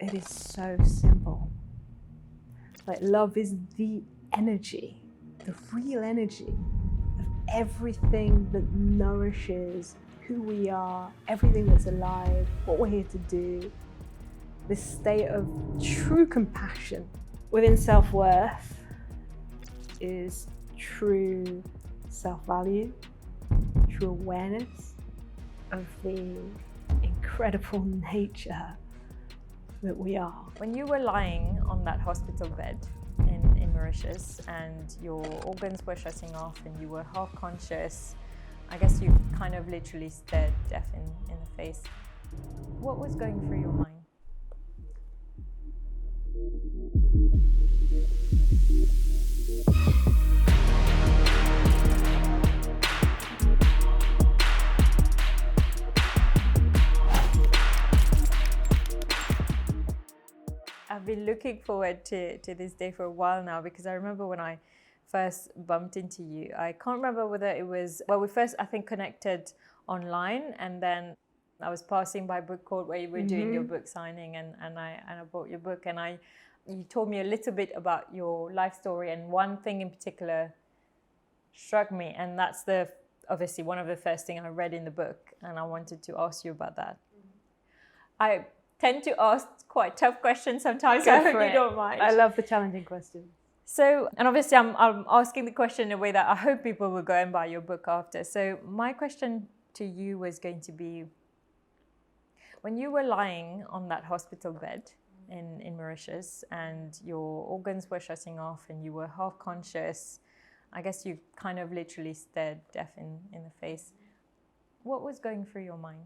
it is so simple. Like, love is the energy, the real energy of everything that nourishes who we are, everything that's alive, what we're here to do. This state of true compassion within self-worth is true self-value, true awareness of the incredible nature that we are. When you were lying on that hospital bed in Mauritius and your organs were shutting off and you were half conscious, I guess you kind of literally stared death in the face. What was going through your mind? I've been looking forward to this day for a while now, because I remember when I first bumped into you. I can't remember whether it was, well, we first, I think, connected online, and then I was passing by book court where you were doing your book signing, and I bought your book, and you told me a little bit about your life story, and one thing in particular struck me, and that's obviously one of the first things I read in the book, and I wanted to ask you about that. I tend to ask quite tough questions sometimes, I hope you don't mind. I love the challenging questions. So, and obviously I'm asking the question in a way that I hope people will go and buy your book after. So my question to you was going to be, when you were lying on that hospital bed in Mauritius and your organs were shutting off and you were half conscious, I guess you kind of literally stared death in the face. What was going through your mind?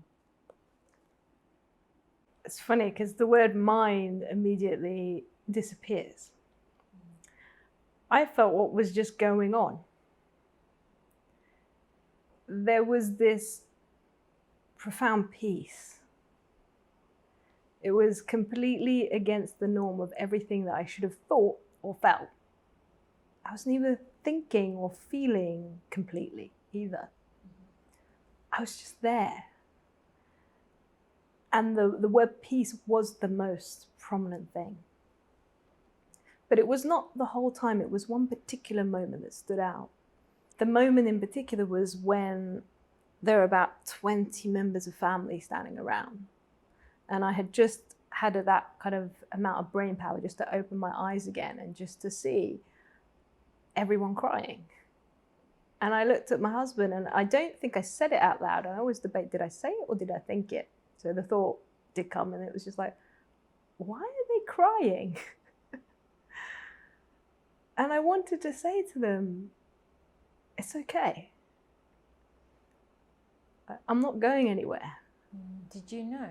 It's funny because the word mind immediately disappears. I felt what was just going on. There was this profound peace. It was completely against the norm of everything that I should have thought or felt. I was neither thinking or feeling completely either. I was just there. And the word peace was the most prominent thing. But it was not the whole time, it was one particular moment that stood out. The moment in particular was when there were about 20 members of family standing around. And I had just had that kind of amount of brain power just to open my eyes again and just to see everyone crying. And I looked at my husband, and I don't think I said it out loud. I always debate, did I say it or did I think it? So the thought did come, and it was just like, why are they crying? And I wanted to say to them, it's okay. I'm not going anywhere. Did you know?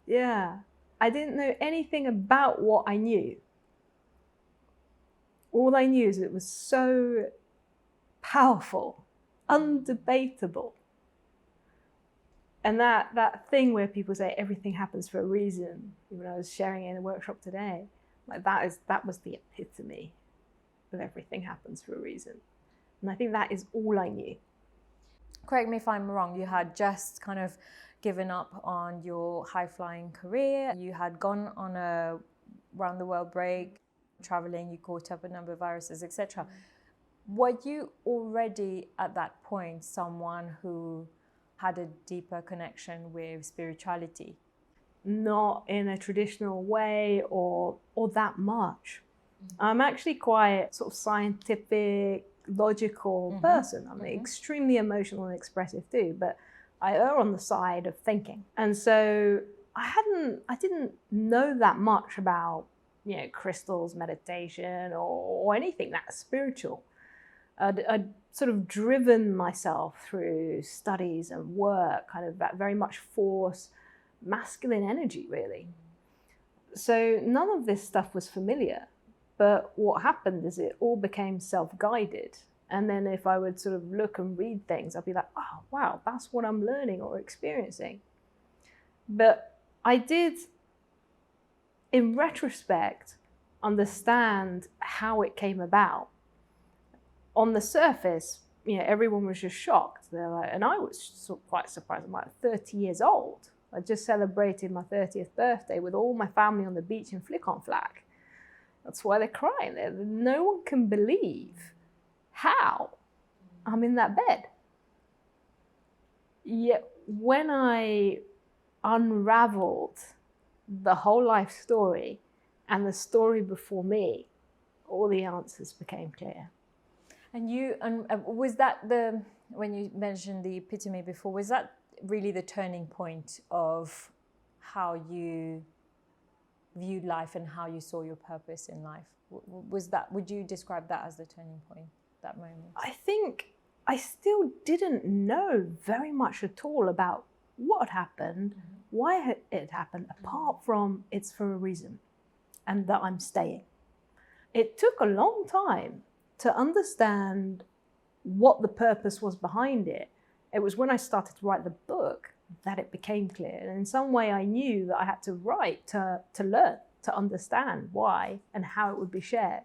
Yeah. I didn't know anything about what I knew. All I knew is it was so powerful, undebatable. And that thing where people say everything happens for a reason, even I was sharing it in a workshop today, like that was the epitome of everything happens for a reason. And I think that is all I knew. Correct me if I'm wrong, you had just kind of given up on your high-flying career. You had gone on a round-the-world break, traveling, you caught up a number of viruses, etc. Were you already at that point someone who had a deeper connection with spirituality? Not in a traditional way or that much. I'm actually quite sort of scientific, logical person. I'm extremely emotional and expressive too, but I err on the side of thinking. And so I didn't know that much about, crystals, meditation, or anything that's spiritual. I'd sort of driven myself through studies and work, kind of that very much force, masculine energy, really. So none of this stuff was familiar. But what happened is it all became self-guided. And then if I would sort of look and read things, I'd be like, oh, wow, that's what I'm learning or experiencing. But I did, in retrospect, understand how it came about. On the surface, everyone was just shocked. They're like, and I was quite surprised. I'm like 30 years old. I just celebrated my 30th birthday with all my family on the beach in flic-en-flac. That's why they're crying. No one can believe how I'm in that bed. Yet when I unraveled the whole life story and the story before me, all the answers became clear. And was that when you mentioned the epitome before, was that really the turning point of how you viewed life and how you saw your purpose in life? Would you describe that as the turning point, that moment? I think I still didn't know very much at all about what had happened, why it happened, apart from it's for a reason and that I'm staying. It took a long time to understand what the purpose was behind it. It was when I started to write the book that it became clear. And in some way I knew that I had to write to learn, to understand why and how it would be shared.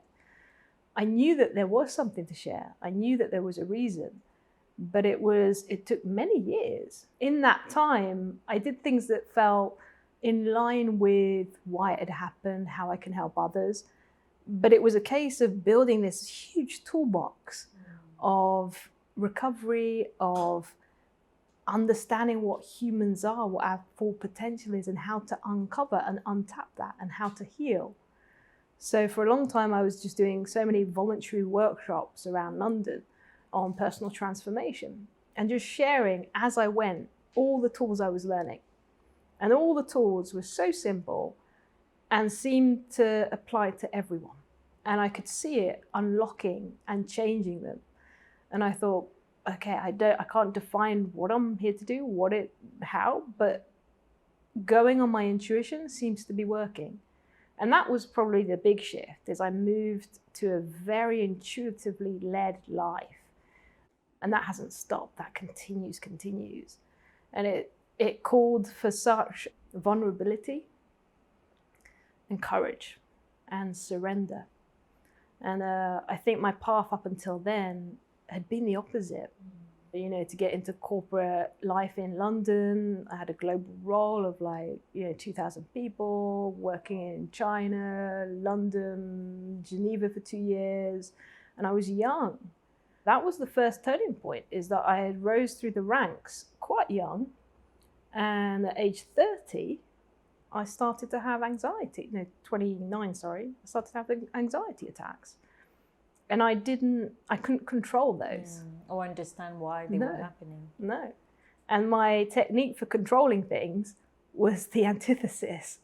I knew that there was something to share. I knew that there was a reason, but it took many years. In that time, I did things that felt in line with why it had happened, how I can help others. But it was a case of building this huge toolbox of recovery, of understanding what humans are, what our full potential is, and how to uncover and untap that, and how to heal. So for a long time, I was just doing so many voluntary workshops around London on personal transformation and just sharing as I went all the tools I was learning. And all the tools were so simple and seemed to apply to everyone. And I could see it unlocking and changing them. And I thought, okay, I can't define what I'm here to do, how, but going on my intuition seems to be working. And that was probably the big shift, as I moved to a very intuitively led life. And that hasn't stopped, that continues. And it called for such vulnerability and courage and surrender. And I think my path up until then had been the opposite. You know, to get into corporate life in London, I had a global role of 2,000 people, working in China, London, Geneva for 2 years, and I was young. That was the first turning point, is that I had rose through the ranks quite young, and at age 30, I started to have anxiety. No, 29, sorry. I started having anxiety attacks. And I couldn't control those. Or understand why they were happening. No. And my technique for controlling things was the antithesis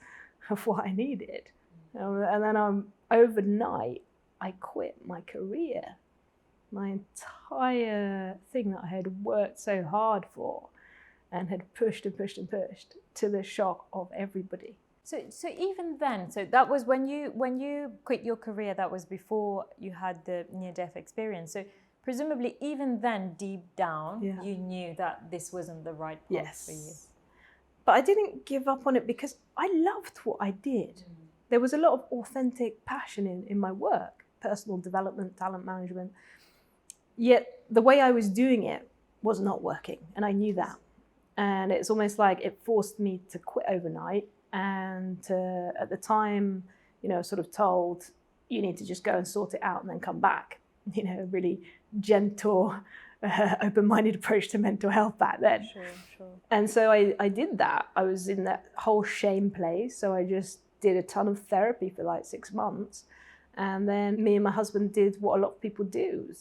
of what I needed. And then overnight, I quit my career. My entire thing that I had worked so hard for and had pushed to the shock of everybody. So even then, so that was when you quit your career, that was before you had the near-death experience. So presumably even then, deep down, you knew that this wasn't the right path for you. But I didn't give up on it because I loved what I did. There was a lot of authentic passion in my work, personal development, talent management. Yet the way I was doing it was not working, and I knew that. And it's almost like it forced me to quit overnight. And at the time, sort of told, you need to just go and sort it out and then come back. A really gentle, open-minded approach to mental health back then. Sure. And so I did that. I was in that whole shame place. So I just did a ton of therapy for 6 months. And then me and my husband did what a lot of people do,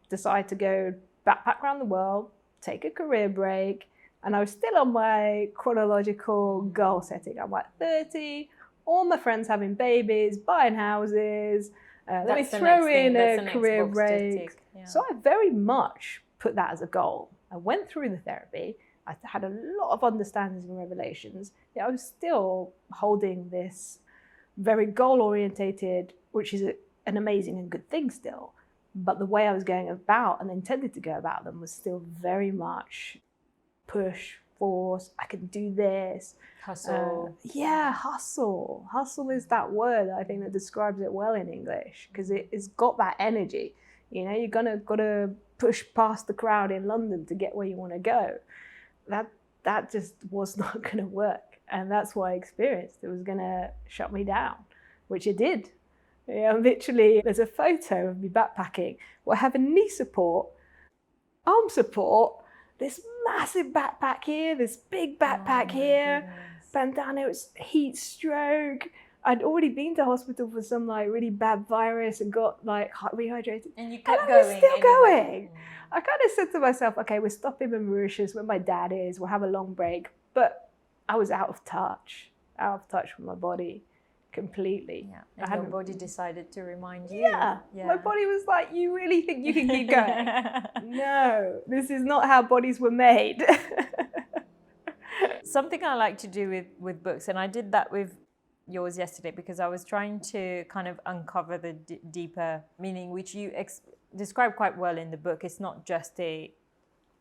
decide to go backpack around the world, take a career break. And I was still on my chronological goal setting. I'm 30, all my friends having babies, buying houses. Let me throw in a career break. Yeah. So I very much put that as a goal. I went through the therapy. I had a lot of understandings and revelations. Yet I was still holding this very goal-orientated, which is an amazing and good thing still. But the way I was going about and intended to go about them was still very much push, force, I can do this. Hustle. Hustle. Hustle is that word, I think, that describes it well in English, because it's got that energy. You're gotta push past the crowd in London to get where you want to go. that just was not going to work. And that's what I experienced. It was going to shut me down, which it did. Literally, there's a photo of me backpacking where I have a knee support, arm support, this massive backpack here, this big backpack here, bandana, it was heat stroke. I'd already been to hospital for some like really bad virus and got like rehydrated. And you kept I going. was still anyway. going. I kind of said to myself, okay, we're stopping in Mauritius where my dad is, we'll have a long break. But I was out of touch with my body completely. Yeah. And your body decided to remind you. Yeah. My body was like, you really think you can keep going? No, this is not how bodies were made. Something I like to do with books, and I did that with yours yesterday because I was trying to kind of uncover the deeper meaning, which you describe quite well in the book. It's not just a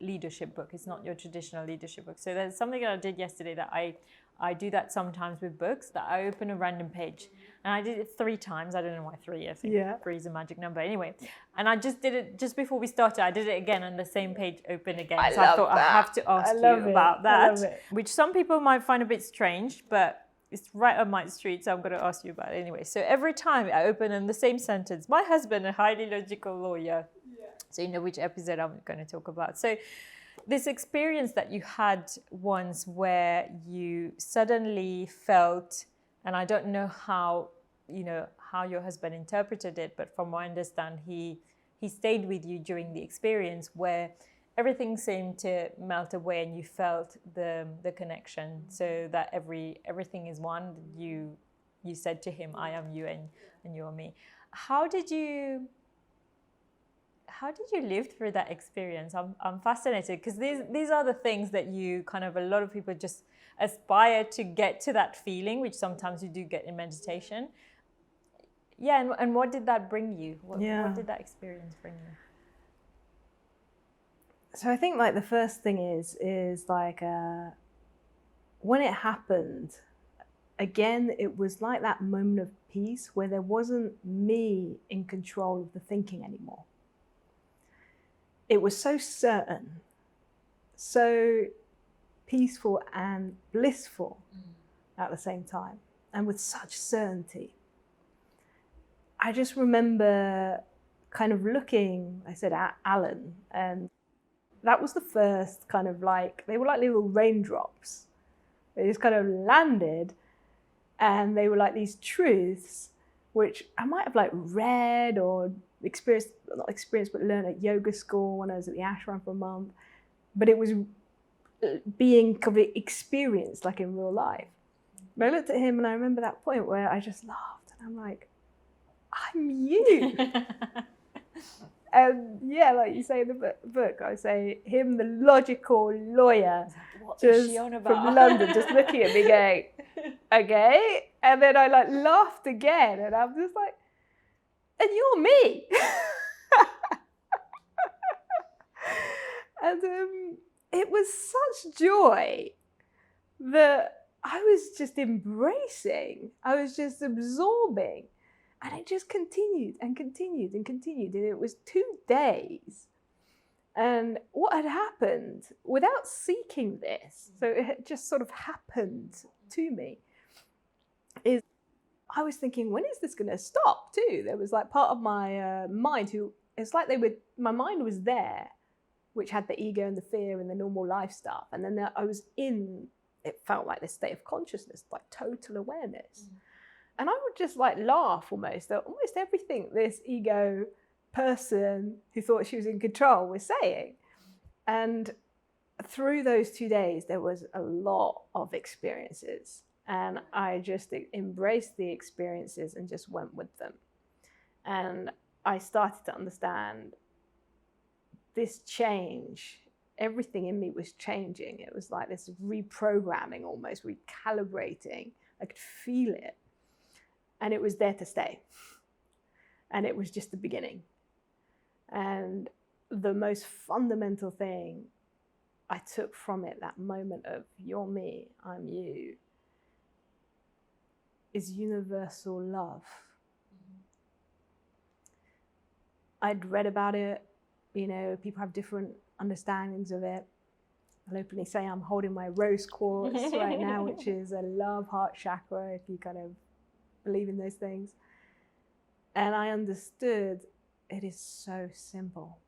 leadership book. It's not your traditional leadership book. So there's something that I did yesterday that I do that sometimes with books, that I open a random page. And I did it 3 times. I don't know why 3. I think 3 is a magic number. Anyway, and I just did it just before we started. I did it again on the same page, open again. I thought I have to ask you about that, which some people might find a bit strange, but it's right on my street, so I'm going to ask you about it anyway. So every time I open in the same sentence, my husband, a highly logical lawyer. Yeah. So you know which episode I'm going to talk about. So this experience that you had once where you suddenly felt, and I don't know how your husband interpreted it, but from what I understand, he stayed with you during the experience where everything seemed to melt away and you felt the connection, so that everything is one. You said to him, I am you and you are me. How did you live through that experience? I'm fascinated because these are the things that you kind of, a lot of people just aspire to get to that feeling, which sometimes you do get in meditation. Yeah, and what did that bring you? What did that experience bring you? So I think like the first thing is like when it happened, again, it was like that moment of peace where there wasn't me in control of the thinking anymore. It was so certain, so peaceful and blissful at the same time, and with such certainty. I just remember kind of looking, I said, at Alan, and that was the first kind of like, they were like little raindrops. They just kind of landed, and they were like these truths, which I might have like read or not experienced, but learned at yoga school when I was at the ashram for a month. But it was being kind of experienced like in real life. But I looked at him and I remember that point where I just laughed and I'm like, I'm you. And yeah, like you say in the book, I say him, the logical lawyer, what just is she on about? from London, just looking at me going, okay. And then I like laughed again and I'm just like, and you're me. And it was such joy that I was just embracing. I was just absorbing. And it just continued and continued and continued. And it was 2 days. And what had happened, without seeking this, so it had just sort of happened to me, is I was thinking, when is this going to stop too? There was like part of my mind it's like my mind was there, which had the ego and the fear and the normal life stuff. And then I was it felt like this state of consciousness, like total awareness. And I would just like laugh almost at almost everything this ego person who thought she was in control was saying. And through those 2 days, there was a lot of experiences. And I just embraced the experiences and just went with them. And I started to understand this change. Everything in me was changing. It was like this reprogramming, almost recalibrating. I could feel it. And it was there to stay. And it was just the beginning. And the most fundamental thing I took from it, that moment of you're me, I'm you, is universal love. I'd read about it, people have different understandings of it. I'll openly say I'm holding my rose quartz right now, which is a love heart chakra, if you kind of believe in those things. And I understood it is so simple.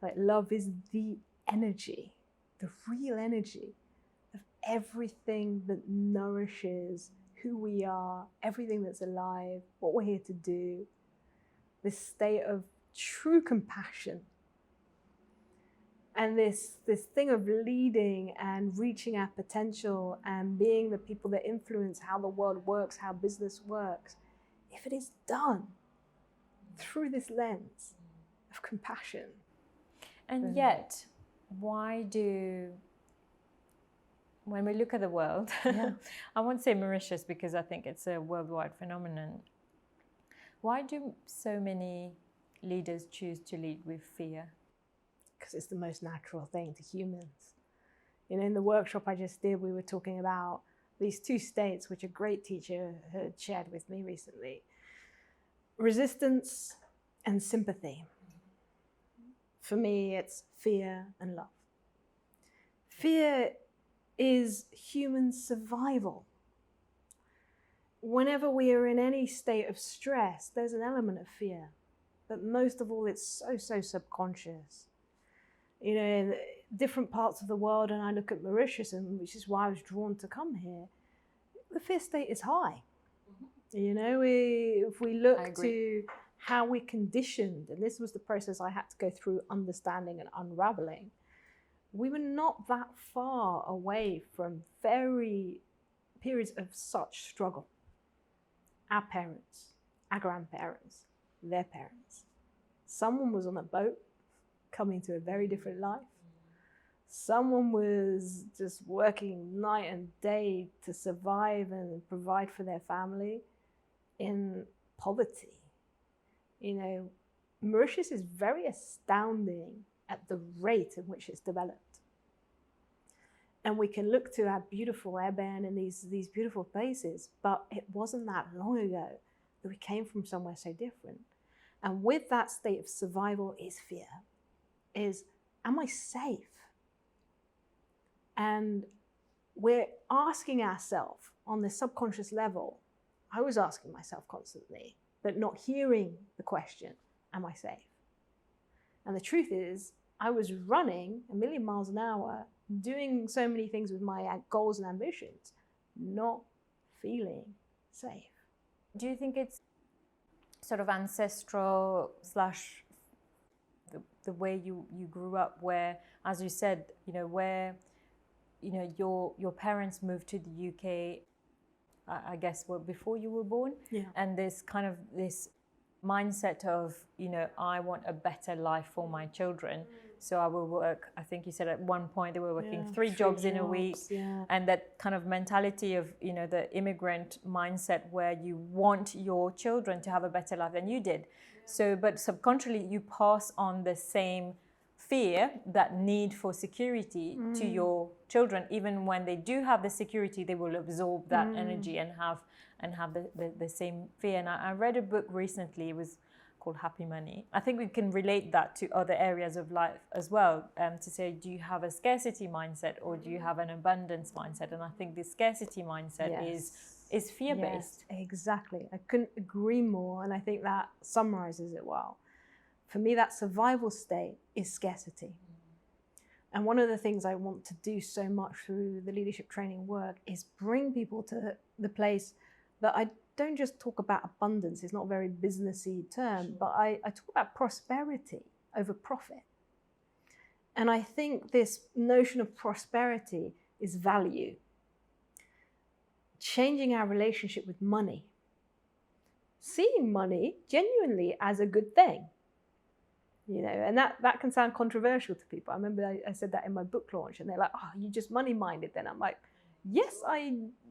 Like, love is the energy, the real energy of everything that nourishes who we are, everything that's alive, what we're here to do, this state of true compassion. And this thing of leading and reaching our potential and being the people that influence how the world works, how business works, if it is done through this lens of compassion. And yet, why when we look at the world, I won't say Mauritius because I think it's a worldwide phenomenon, why do so many leaders choose to lead with fear? Because it's the most natural thing to humans. You know, in the workshop I just did, we were talking about these two states, which a great teacher had shared with me recently: resistance and sympathy. For me, it's fear and love. Fear is human survival. Whenever we are in any state of stress, there's an element of fear. But most of all, it's so subconscious. You know, in different parts of the world, and I look at Mauritius, and which is why I was drawn to come here, the fear state is high. You know, if we look to how we're conditioned, and this was the process I had to go through understanding and unraveling, we were not that far away from very periods of such struggle. Our parents, our grandparents, their parents. Someone was on a boat coming to a very different life. Someone was just working night and day to survive and provide for their family in poverty. You know, Mauritius is very astounding at the rate in which it's developed. And we can look to our beautiful Eben and these beautiful places, but it wasn't that long ago that we came from somewhere so different. And with that state of survival is fear, is, am I safe? And we're asking ourselves on the subconscious level, I was asking myself constantly, but not hearing the question, am I safe? And the truth is, I was running 1,000,000 miles an hour, doing so many things with my goals and ambitions, not feeling safe. Do you think it's sort of ancestral / the way you grew up, where, as you said, you know, where, you know, your parents moved to the UK, I guess, before you were born, and this kind of this mindset of, you know, I want a better life for my children, so I will work. I think you said at one point they were working three jobs in a week, and that kind of mentality of, you know, the immigrant mindset where you want your children to have a better life than you did. So, but subconsciously you pass on the same fear, that need for security to your children. Even when they do have the security, they will absorb that energy and have the same fear. And I read a book recently, it was called Happy Money. I think we can relate that to other areas of life as well, to say, do you have a scarcity mindset or do you have an abundance mindset? And I think the scarcity mindset is fear-based. Yes, exactly. I couldn't agree more. And I think that summarizes it well. For me, that survival state is scarcity. And one of the things I want to do so much through the leadership training work is bring people to the place that I don't just talk about abundance. It's not a very businessy term, but I talk about prosperity over profit. And I think this notion of prosperity is value. Changing our relationship with money. Seeing money genuinely as a good thing. You know, and that can sound controversial to people. I remember I said that in my book launch, and they're like, "Oh, you just money-minded?" Then I'm like, "Yes,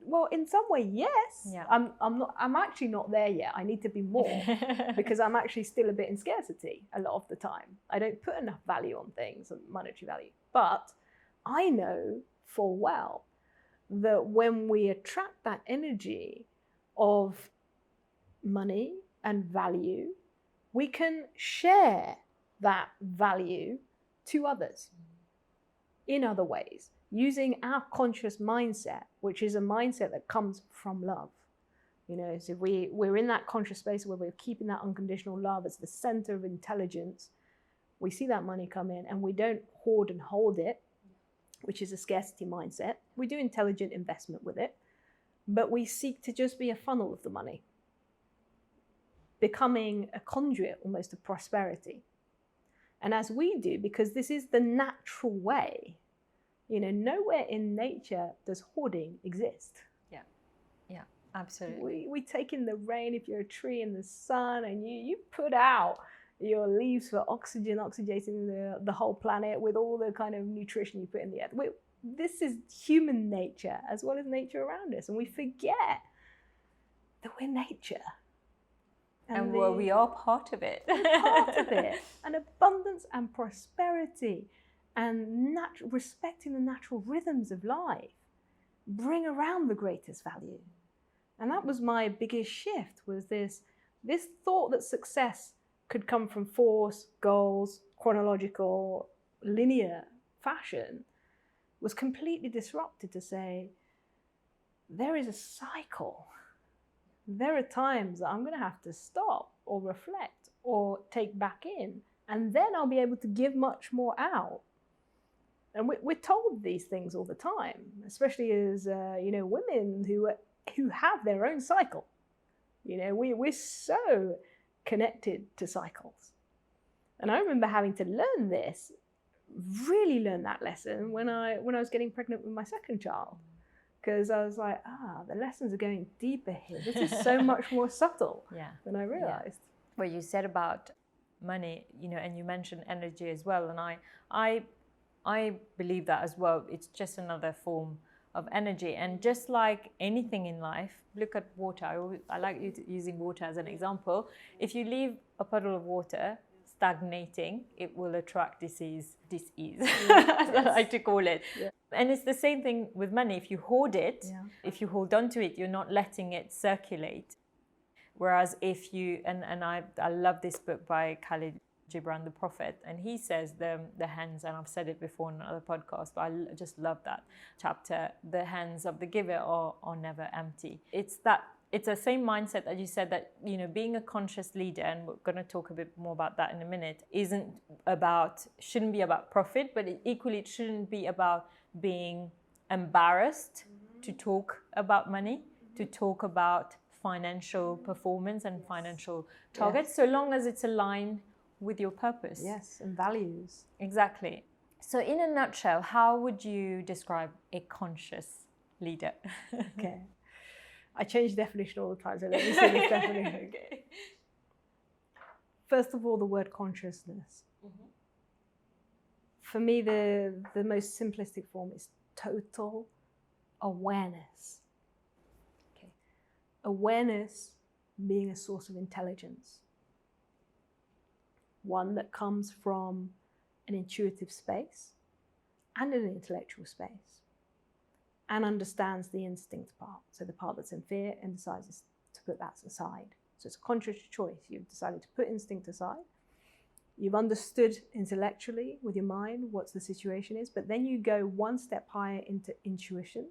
well, in some way, yes. Yeah. I'm actually not there yet. I need to be more because I'm actually still a bit in scarcity a lot of the time. I don't put enough value on things, monetary value. But I know full well that when we attract that energy of money and value, we can share that value to others. in other ways, using our conscious mindset, which is a mindset that comes from love. So if we're in that conscious space where we're keeping that unconditional love as the center of intelligence, we see that money come in and we don't hoard and hold it, which is a scarcity mindset. We do intelligent investment with it, but we seek to just be a funnel of the money, becoming a conduit almost of prosperity. And as we do, because this is the natural way, nowhere in nature does hoarding exist. Yeah, absolutely. We take in the rain if you're a tree in the sun, and you put out your leaves for oxygenating the whole planet with all the kind of nutrition you put in the earth. This is human nature as well as nature around us, and we forget that we're nature. And we are part of it. We're part of it. And abundance and prosperity and respecting the natural rhythms of life bring around the greatest value. And that was my biggest shift, was this thought that success could come from force, goals, chronological, linear fashion was completely disrupted to say, there is a cycle. There are times that I'm going to have to stop or reflect or take back in, and then I'll be able to give much more out. And we're told these things all the time, especially as women who have their own cycle. We're so connected to cycles. And I remember having to really learn that lesson when I was getting pregnant with my second child. Because I was like, the lessons are going deeper here. This is so much more subtle than I realized. Yeah. What you said about money, and you mentioned energy as well. And I believe that as well. It's just another form of energy. And just like anything in life, look at water. I like using water as an example. If you leave a puddle of water stagnating, it will attract disease, as I like to call it. Yeah. And it's the same thing with money. If you hoard it, if you hold on to it, you're not letting it circulate. Whereas if you, and I love this book by Khalid Gibran, The Prophet, and he says the hands, and I've said it before in another podcast, but I just love that chapter, the hands of the giver are never empty. It's the same mindset that you said, that being a conscious leader, and we're going to talk a bit more about that in a minute, shouldn't be about profit, but it shouldn't be about being embarrassed to talk about money, to talk about financial performance and financial targets, so long as it's aligned with your purpose. Yes, and values. Exactly. So in a nutshell, how would you describe a conscious leader? Okay. I change definition all the time, so let me see this definition. Okay. First of all, the word consciousness. Mm-hmm. For me, the most simplistic form is total awareness. Okay. Awareness being a source of intelligence. One that comes from an intuitive space and an intellectual space, and understands the instinct part. So the part that's in fear, and decides to put that aside. So it's a conscious choice. You've decided to put instinct aside. You've understood intellectually with your mind what the situation is, but then you go one step higher into intuition,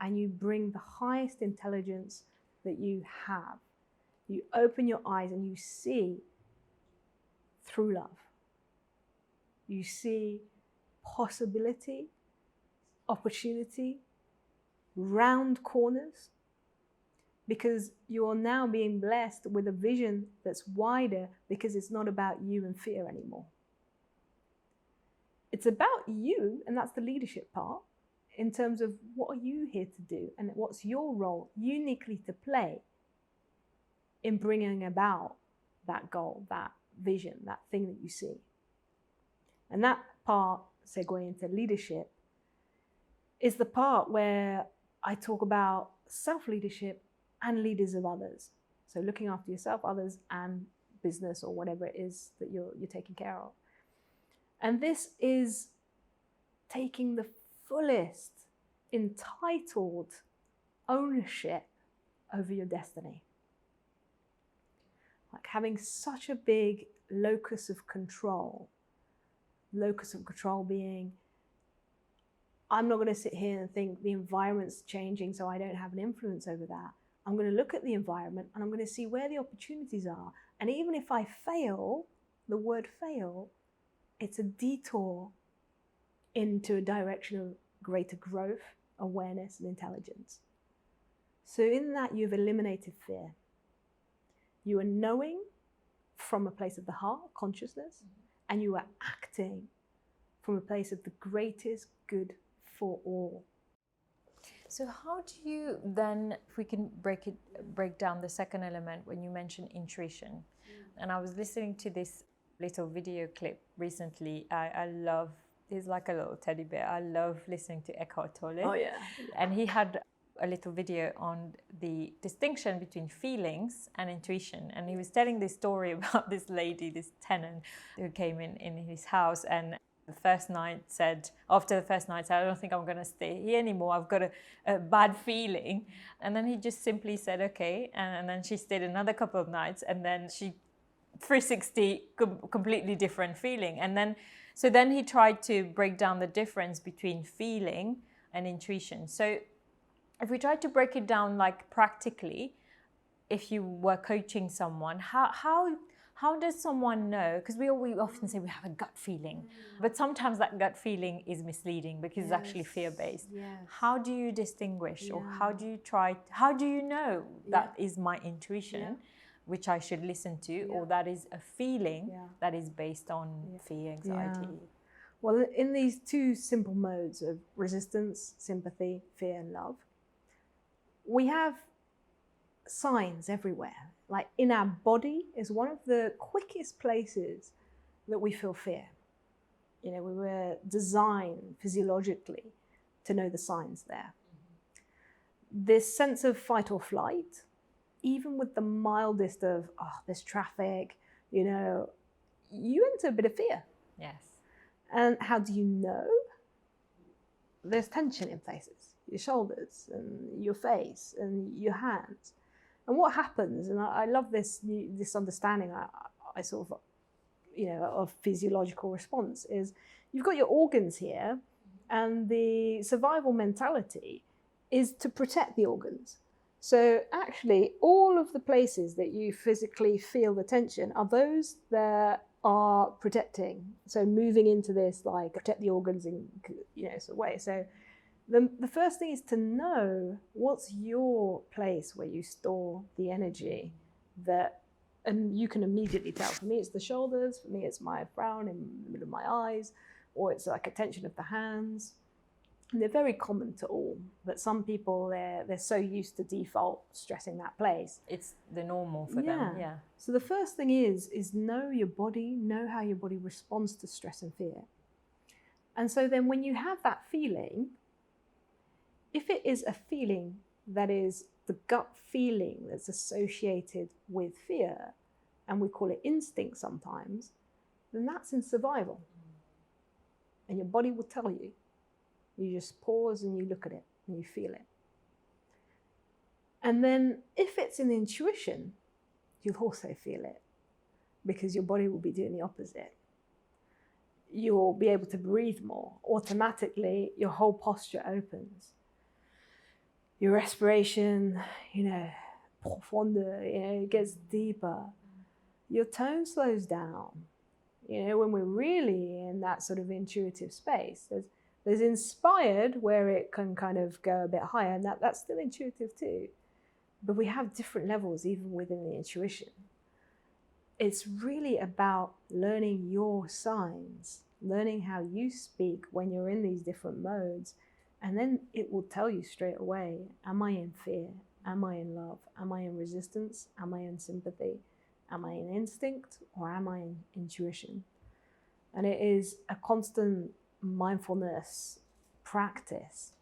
and you bring the highest intelligence that you have. You open your eyes and you see through love. You see possibility, opportunity, round corners, because you're now being blessed with a vision that's wider, because it's not about you and fear anymore. It's about you, and that's the leadership part, in terms of what are you here to do and what's your role uniquely to play in bringing about that goal, that vision, that thing that you see. And that part, segue into leadership, is the part where I talk about self-leadership and leaders of others. So looking after yourself, others, and business, or whatever it is that you're taking care of. And this is taking the fullest, entitled ownership over your destiny. Like having such a big locus of control being I'm not going to sit here and think the environment's changing so I don't have an influence over that. I'm going to look at the environment and I'm going to see where the opportunities are. And even if I fail, the word fail, it's a detour into a direction of greater growth, awareness, and intelligence. So in that, you've eliminated fear. You are knowing from a place of the heart, consciousness, and you are acting from a place of the greatest good for all. So how do you then, if we can break down the second element when you mentioned intuition, and I was listening to this little video clip recently. I love, he's like a little teddy bear. I love listening to Eckhart Tolle. Oh yeah. And he had a little video on the distinction between feelings and intuition. And he was telling this story about this lady, this tenant who came in his house, and the first night said, after the first night said, I don't think I'm going to stay here anymore. I've got a bad feeling. And then he just simply said, okay. And then she stayed another couple of nights, and then she 360 completely different feeling. And then so then he tried to break down the difference between feeling and intuition. So if we try to break it down like practically, if you were coaching someone, how does someone know? Because we often say we have a gut feeling, but sometimes that gut feeling is misleading because it's actually fear-based. Yes. How do you distinguish, or how do you know that is my intuition, which I should listen to, or that is a feeling that is based on fear, anxiety? Well, in these two simple modes of resistance, sympathy, fear, and love, we have signs everywhere. Like in our body is one of the quickest places that we feel fear. You know, we were designed physiologically to know the signs there. This sense of fight or flight, even with the mildest of, there's traffic, you know, you enter a bit of fear. Yes. And how do you know? There's tension in places, your shoulders and your face and your hands. And what happens, and I love this understanding I sort of, you know, of physiological response, is you've got your organs here, and the survival mentality is to protect the organs. So actually, all of the places that you physically feel the tension are those that are protecting. So moving into this, like, protect the organs in, you know, sort of way. So the first thing is to know what's your place where you store the energy that, and you can immediately tell. For me, it's the shoulders. For me, it's my frown in the middle of my eyes, or it's like a tension of the hands. And they're very common to all, but some people, they're so used to default stressing that place. It's the normal for them, yeah. So the first thing is know your body, know how your body responds to stress and fear. And so then when you have that feeling, if it is a feeling that is the gut feeling that's associated with fear, and we call it instinct sometimes, then that's in survival. And your body will tell you. You just pause and you look at it and you feel it. And then if it's an intuition, you'll also feel it, because your body will be doing the opposite. You'll be able to breathe more. Automatically, your whole posture opens. Your respiration, you know, profonde, you know, it gets deeper. Your tone slows down. You know, when we're really in that sort of intuitive space, there's inspired where it can kind of go a bit higher, and that's still intuitive too. But we have different levels even within the intuition. It's really about learning your signs, learning how you speak when you're in these different modes. And then it will tell you straight away, am I in fear? Am I in love? Am I in resistance? Am I in sympathy? Am I in instinct? Or am I in intuition? And it is a constant mindfulness practice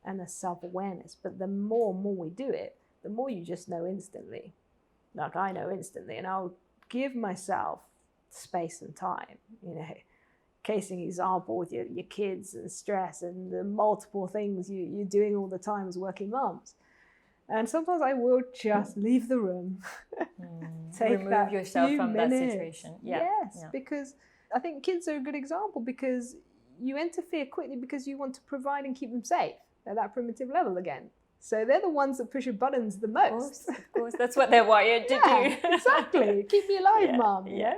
and a self-awareness. But the more and more we do it, the more you just know instantly. Like I know instantly, and I'll give myself space and time, you know. Case in example with your kids and stress and the multiple things you're doing all the time as working moms. And sometimes I will just leave the room, remove yourself from that situation. Yes, because I think kids are a good example, because you interfere quickly because you want to provide and keep them safe at that primitive level again. So they're the ones that push your buttons the most. Of course, that's what they're wired to do. Exactly. Keep me alive, Mum. Yeah.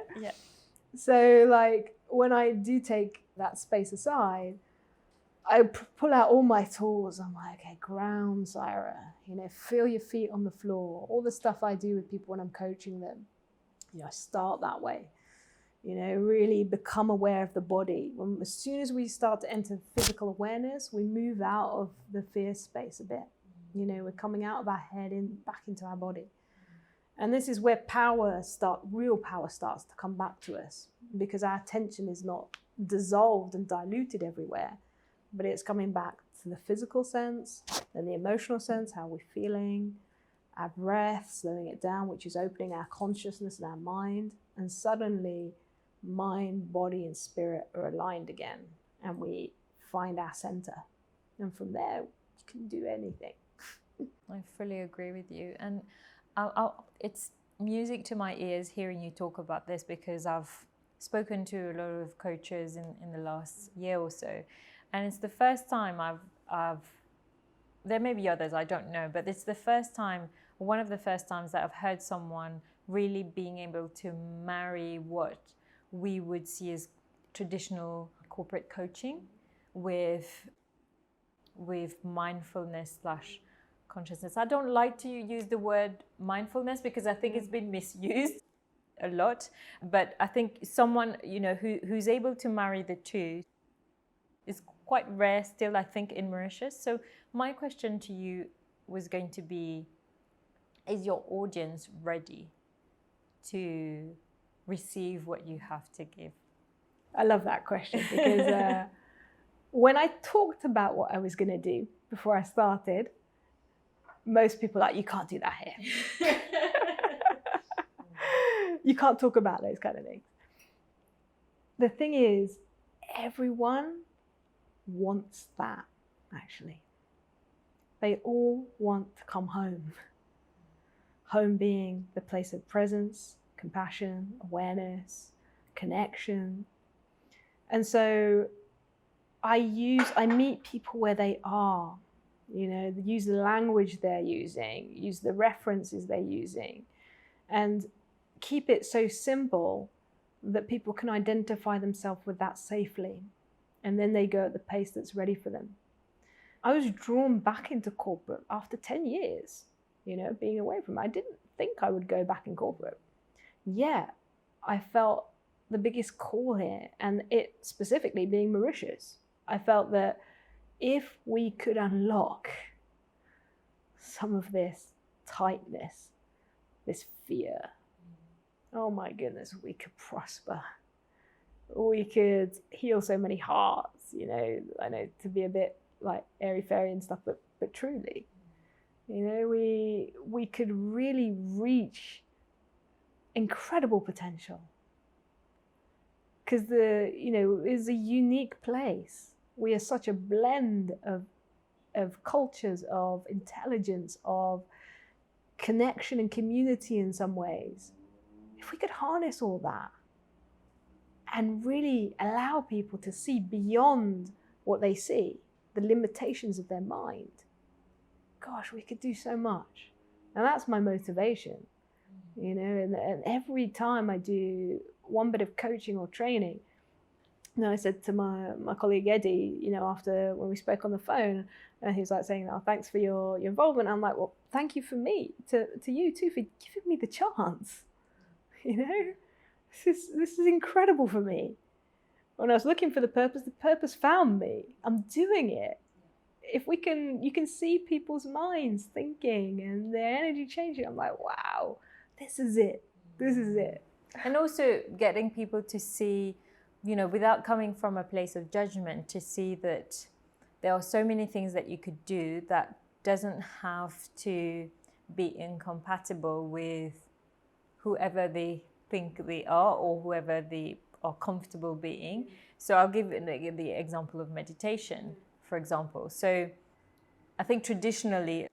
So like when I do take that space aside, I pull out all my tools. I'm like, okay, ground, Saira. Feel your feet on the floor. All the stuff I do with people when I'm coaching them. I start that way. Really become aware of the body. As soon as we start to enter physical awareness, we move out of the fear space a bit. We're coming out of our head back into our body. And this is where real power starts to come back to us, because our attention is not dissolved and diluted everywhere, but it's coming back to the physical sense, then the emotional sense, how we're feeling, our breath, slowing it down, which is opening our consciousness and our mind. And suddenly, mind, body, and spirit are aligned again, and we find our center. And from there, you can do anything. I fully agree with you. And it's music to my ears hearing you talk about this, because I've spoken to a lot of coaches in the last year or so. And it's the first time there may be others, I don't know, but it's one of the first times that I've heard someone really being able to marry what we would see as traditional corporate coaching with mindfulness / consciousness. I don't like to use the word mindfulness because I think it's been misused a lot, but I think someone who's able to marry the two is quite rare still, I think, in Mauritius. So my question to you was going to be, is your audience ready to receive what you have to give? I love that question, because when I talked about what I was going to do before I started, most people are like, you can't do that here. You can't talk about those kind of things. The thing is, everyone wants that, actually. They all want to come home. Home being the place of presence, compassion, awareness, connection. And so I meet people where they are, use the language they're using, use the references they're using, and keep it so simple that people can identify themselves with that safely. And then they go at the pace that's ready for them. I was drawn back into corporate after 10 years, being away from it. I didn't think I would go back in corporate. Yeah, I felt the biggest call here, and it specifically being Mauritius. I felt that if we could unlock some of this tightness, this fear, oh my goodness, we could prosper. We could heal so many hearts, I know to be a bit like airy-fairy and stuff, but truly, we could really reach incredible potential. Because it's a unique place. We are such a blend of cultures, of intelligence, of connection and community in some ways. If we could harness all that and really allow people to see beyond what they see, the limitations of their mind, gosh, we could do so much. And that's my motivation, and every time I do one bit of coaching or training, I said to my colleague Eddie, after when we spoke on the phone, and he was like saying, oh, thanks for your involvement. I'm like, well, thank you to you too for giving me the chance. This is incredible for me. When I was looking for the purpose found me. I'm doing it. If you can see people's minds thinking and their energy changing. I'm like, wow, this is it. This is it. And also getting people to see, without coming from a place of judgment, to see that there are so many things that you could do that doesn't have to be incompatible with whoever they think they are or whoever they are comfortable being. So I'll give the example of meditation, for example. So I think traditionally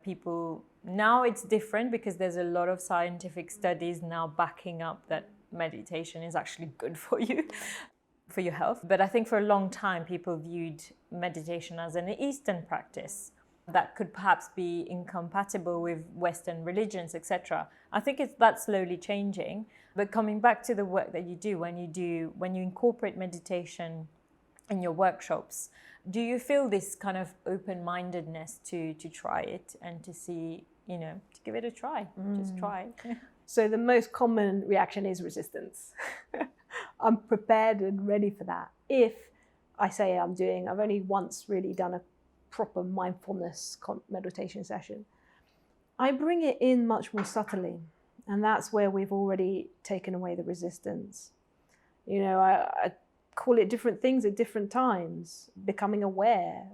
people, now it's different because there's a lot of scientific studies now backing up that meditation is actually good for you. for your health. But I think for a long time, people viewed meditation as an Eastern practice that could perhaps be incompatible with Western religions, etc. I think that's slowly changing. But coming back to the work that you do, when you incorporate meditation in your workshops, do you feel this kind of open-mindedness to try it and to see, to give it a try? Just try. So the most common reaction is resistance. I'm prepared and ready for that. If I say I've only once really done a proper mindfulness meditation session, I bring it in much more subtly. And that's where we've already taken away the resistance. I call it different things at different times. Becoming aware,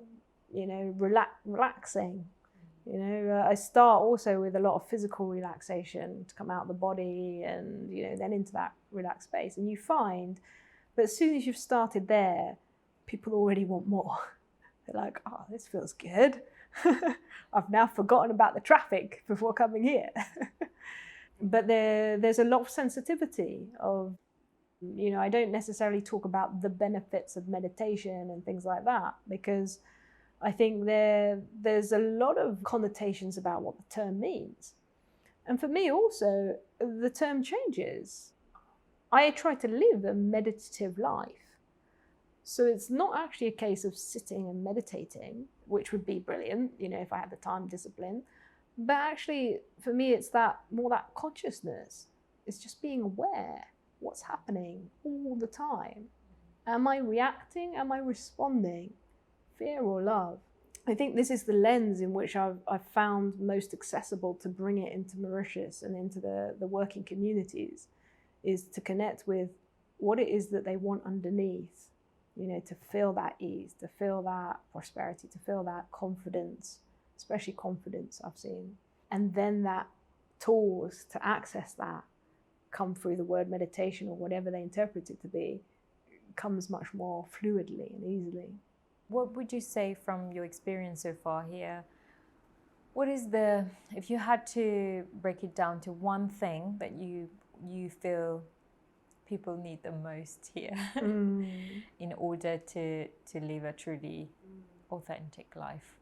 relaxing. I start also with a lot of physical relaxation to come out of the body and, then into that relaxed space. And you find that as soon as you've started there, people already want more. They're like, oh, this feels good. I've now forgotten about the traffic before coming here. But there's a lot of sensitivity of, I don't necessarily talk about the benefits of meditation and things like that, because I think there's a lot of connotations about what the term means. And for me also, the term changes. I try to live a meditative life. So it's not actually a case of sitting and meditating, which would be brilliant, if I had the time discipline. But actually, for me, it's more that consciousness. It's just being aware what's happening all the time. Am I reacting? Am I responding? Fear or love? I think this is the lens in which I've found most accessible to bring it into Mauritius and into the working communities, is to connect with what it is that they want underneath, to feel that ease, to feel that prosperity, to feel that confidence, especially confidence I've seen. And then that tools to access that come through the word meditation or whatever they interpret it to be, comes much more fluidly and easily. What would you say from your experience so far here? What is if you had to break it down to one thing that you feel people need the most here in order to live a truly authentic life?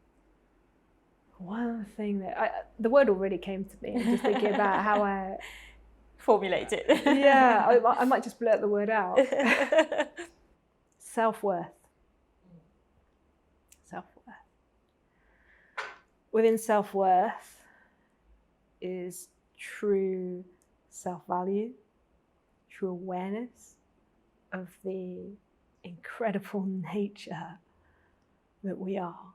One thing that the word already came to me. I'm just thinking about how I formulate it. Yeah, I might just blurt the word out. Self-worth. Self-worth. Within self-worth is true self-value, true awareness of the incredible nature that we are.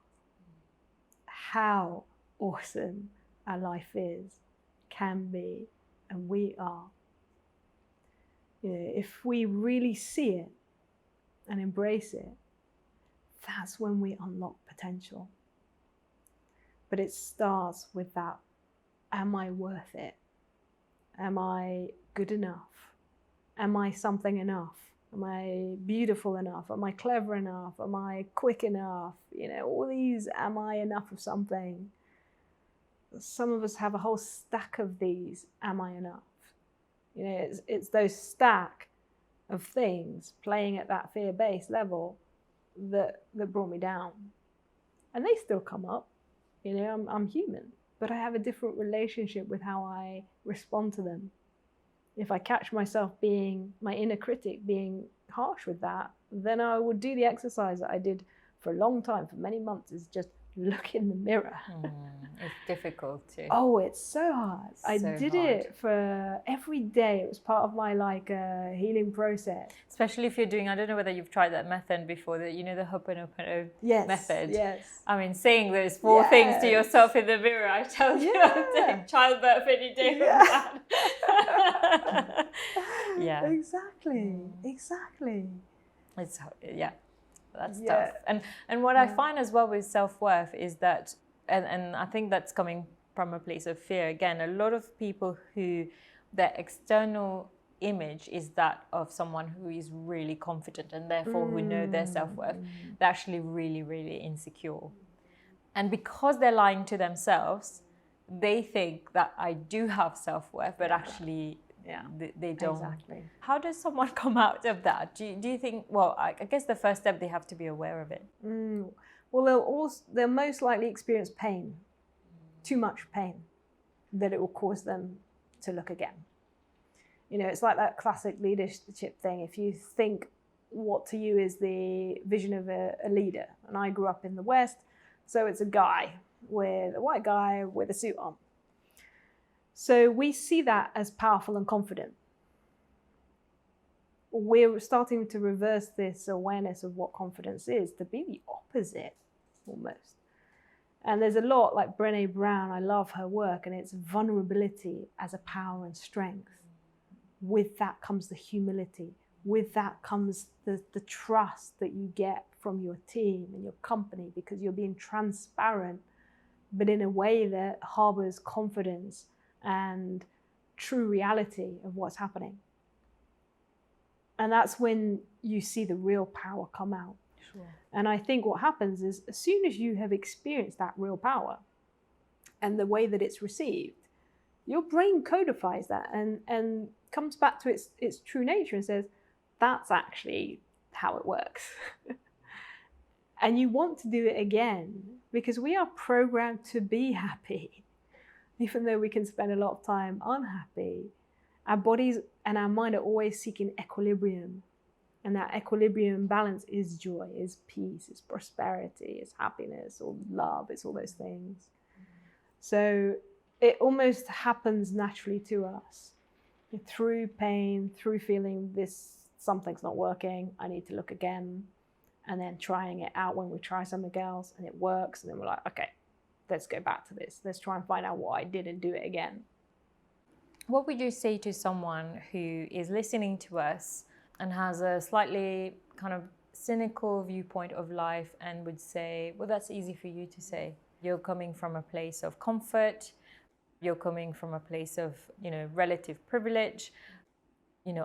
How awesome our life is, can be, and we are. If we really see it and embrace it, that's when we unlock potential. But it starts with that, am I worth it? Am I good enough? Am I something enough? Am I beautiful enough? Am I clever enough? Am I quick enough? All these, am I enough of something? Some of us have a whole stack of these, am I enough? It's those stack of things playing at that fear-based level that brought me down. And they still come up. I'm human, but I have a different relationship with how I respond to them. If I catch myself being my inner critic, being harsh with that, then I would do the exercise that I did for a long time, for many months, is just look in the mirror. It's difficult too. Oh, it's so hard. I did it for every day. It was part of my healing process. Especially if you're doing, I don't know whether you've tried that method before, the Ho'oponopono method. Yes. I mean, saying those 4 things to yourself in the mirror, I tell you, I'll take childbirth any day from that. Yeah. Exactly. It's, that's tough. And what I find as well with self-worth is that, and I think that's coming from a place of fear again, a lot of people who their external image is that of someone who is really confident and therefore who know their self-worth, they're actually really, really insecure. And because they're lying to themselves, they think that I do have self-worth, but actually they don't. Exactly. How does someone come out of that? Do you think, well, I guess the first step, they have to be aware of it. Well, they'll most likely experience pain, too much pain, that it will cause them to look again. You know, it's like that classic leadership thing. If you think what to you is the vision of a leader, and I grew up in the West, so it's a white guy with a suit on. So we see that as powerful and confident. We're starting to reverse this awareness of what confidence is to be the opposite, almost. And there's a lot like Brené Brown, I love her work, and it's vulnerability as a power and strength. With that comes the humility. With that comes the trust that you get from your team and your company, because you're being transparent, but in a way that harbors confidence and true reality of what's happening. And that's when you see the real power come out. Sure. And I think what happens is, as soon as you have experienced that real power and the way that it's received, your brain codifies that and comes back to its true nature and says, that's actually how it works. And you want to do it again, because we are programmed to be happy. Even though we can spend a lot of time unhappy, our bodies and our mind are always seeking equilibrium. And that equilibrium balance is joy, is peace, is prosperity, is happiness, or love, it's all those things. So it almost happens naturally to us. Through pain, through feeling something's not working, I need to look again. And then trying it out when we try something else and it works. And then we're like, okay, let's go back to this. Let's try and find out what I did and do it again. What would you say to someone who is listening to us and has a slightly kind of cynical viewpoint of life and would say, well, that's easy for you to say. You're coming from a place of comfort. You're coming from a place of, relative privilege.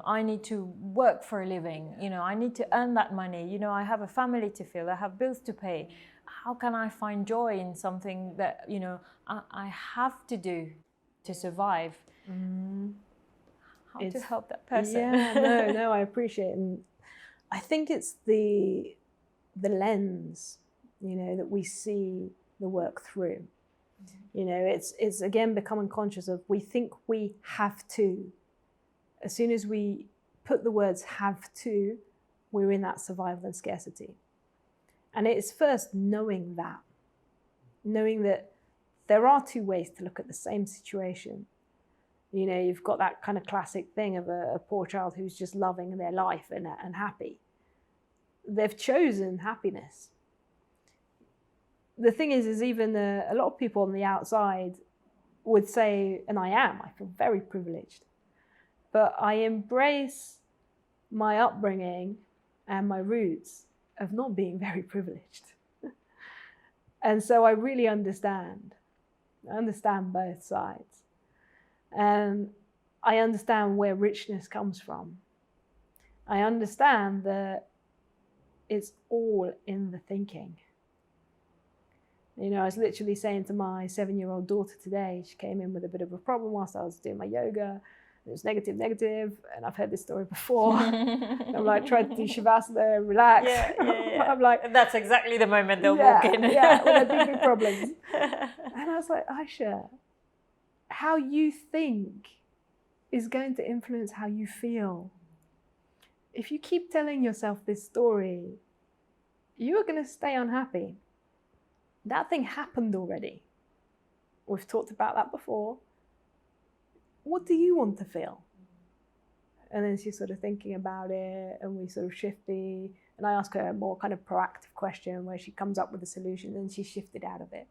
I need to work for a living. I need to earn that money. I have a family to fill. I have bills to pay. How can I find joy in something that, I have to do to survive? How to help that person? Yeah, no, I appreciate it. And I think it's the lens, that we see the work through. It's again becoming conscious of, we think we have to. As soon as we put the words have to, we're in that survival and scarcity. And it's first knowing that there are two ways to look at the same situation. You've got that kind of classic thing of a poor child who's just loving their life and happy. They've chosen happiness. The thing is even a lot of people on the outside would say, and I feel very privileged, but I embrace my upbringing and my roots of not being very privileged. And so I really understand. I understand both sides. And I understand where richness comes from. I understand that it's all in the thinking. I was literally saying to my 7-year-old daughter today, she came in with a bit of a problem whilst I was doing my yoga. It was negative, and I've heard this story before. I'm like, try to do Shavasana, relax. Yeah. I'm like, that's exactly the moment they'll walk in. when they're big problems. And I was like, Aisha, how you think is going to influence how you feel. If you keep telling yourself this story, you are going to stay unhappy. That thing happened already. We've talked about that before. What do you want to feel? And then she's sort of thinking about it, and we sort of and I ask her a more kind of proactive question where she comes up with a solution, and she's shifted out of it.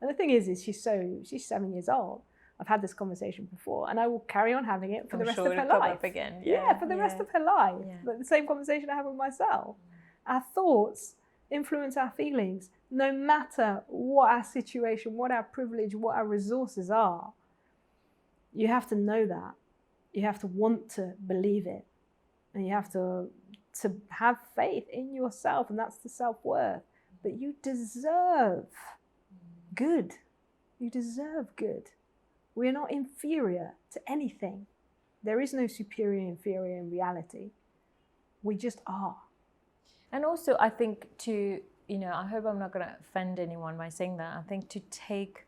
And the thing is she's 7 years old. I've had this conversation before, and I will carry on having it for the rest of her life. Up again. For the rest of her life. Like the same conversation I have with myself. Our thoughts influence our feelings, no matter what our situation, what our privilege, what our resources are. You have to know that. You have to want to believe it. And you have to have faith in yourself, and that's the self-worth, that you deserve good. You deserve good. We're not inferior to anything. There is no superior, inferior in reality. We just are. And also, I think I hope I'm not going to offend anyone by saying that. I think to take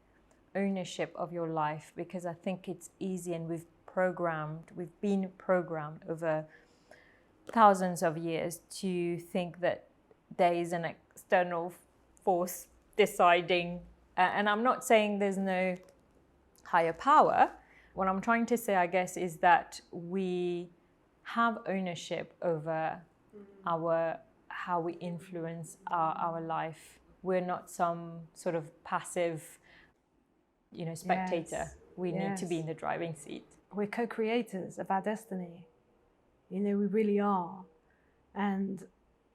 ownership of your life, because I think it's easy, and we've been programmed over thousands of years to think that there is an external force deciding, and I'm not saying there's no higher power. What I'm trying to say, I guess, is that we have ownership over how we influence our life. We're not some sort of passive, spectator. Yes. We need to be in the driving seat. We're co-creators of our destiny. We really are. And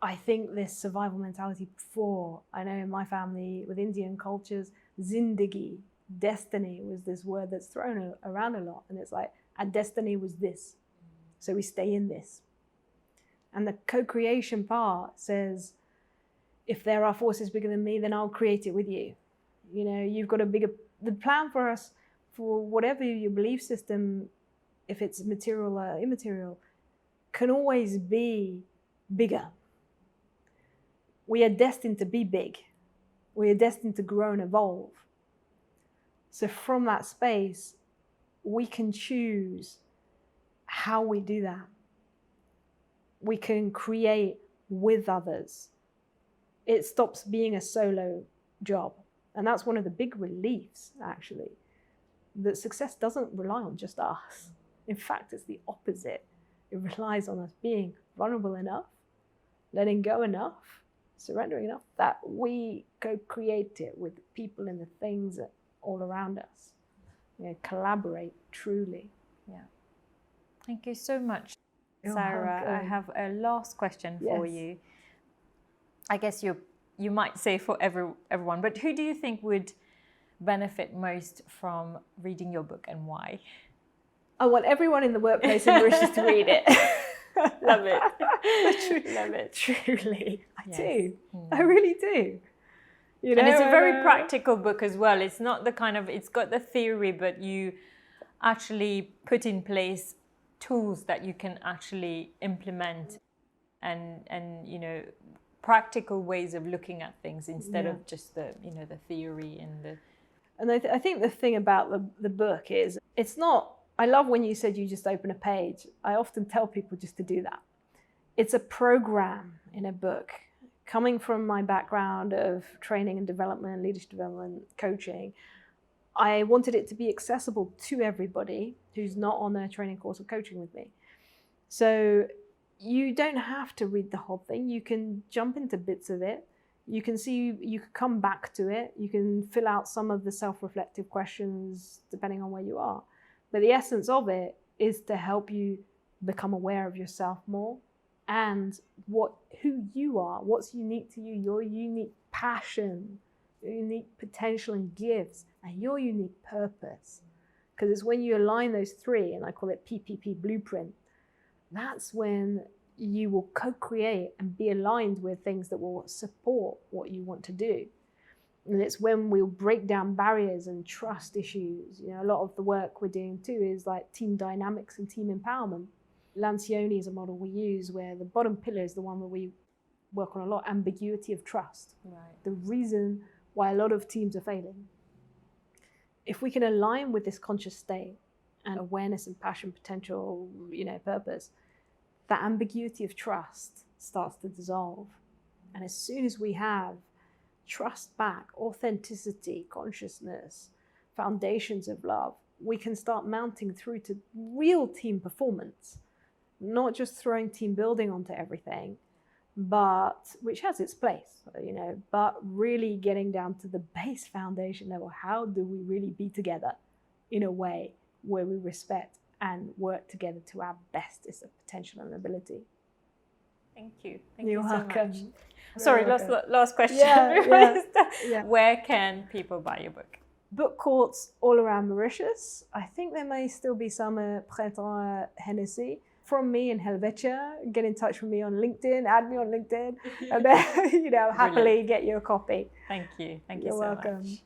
I think this survival mentality before, I know in my family with Indian cultures, zindagi, destiny was this word that's thrown around a lot. And it's like, our destiny was this. So we stay in this. And the co-creation part says, if there are forces bigger than me, then I'll create it with you. You've got the plan for us, for whatever your belief system, if it's material or immaterial, can always be bigger. We are destined to be big. We are destined to grow and evolve. So from that space, we can choose how we do that. We can create with others. It stops being a solo job. And that's one of the big reliefs, actually, that success doesn't rely on just us. In fact, it's the opposite. It relies on us being vulnerable enough, letting go enough, surrendering enough, that we co-create it with the people and the things all around us. Collaborate truly. Yeah. Thank you so much, You're Saira. welcome. I have a last question for you. I guess you might say for everyone, but who do you think would benefit most from reading your book, and why? I want everyone in the workplace in Mauritius to read it. Love it. Love it. Truly. I do. I really do. And it's a very practical book as well. It's not the it's got the theory, but you actually put in place tools that you can actually implement, and practical ways of looking at things instead of just the theory and the. And I think the thing about the book is, it's not. I love when you said you just open a page. I often tell people just to do that. It's a program in a book. Coming from my background of training and development, leadership development, coaching, I wanted it to be accessible to everybody who's not on a training course or coaching with me. So you don't have to read the whole thing. You can jump into bits of it. You can come back to it. You can fill out some of the self-reflective questions depending on where you are. But the essence of it is to help you become aware of yourself more and who you are, what's unique to you, your unique passion, your unique potential and gifts, and your unique purpose. Because it's when you align those three, and I call it PPP blueprint, that's when you will co-create and be aligned with things that will support what you want to do. And it's when we'll break down barriers and trust issues. A lot of the work we're doing too is like team dynamics and team empowerment. Lancioni is a model we use where the bottom pillar is the one where we work on a lot, ambiguity of trust. Right. The reason why a lot of teams are failing. If we can align with this conscious state and awareness and passion, potential, purpose, that ambiguity of trust starts to dissolve. And as soon as we have trust back, authenticity, consciousness, foundations of love, we can start mounting through to real team performance, not just throwing team building onto everything, but which has its place, but really getting down to the base foundation level. How do we really be together in a way where we respect and work together to our bestest of potential and ability? Thank you. You're welcome. So much. Sorry, last question. Yeah. Where can people buy your book? Book courts all around Mauritius. I think there may still be some Printemps Hennessy. From me in Helvetia, get in touch with me on LinkedIn, add me on LinkedIn, and then happily get you a copy. Thank you. Thank you You're so welcome. much.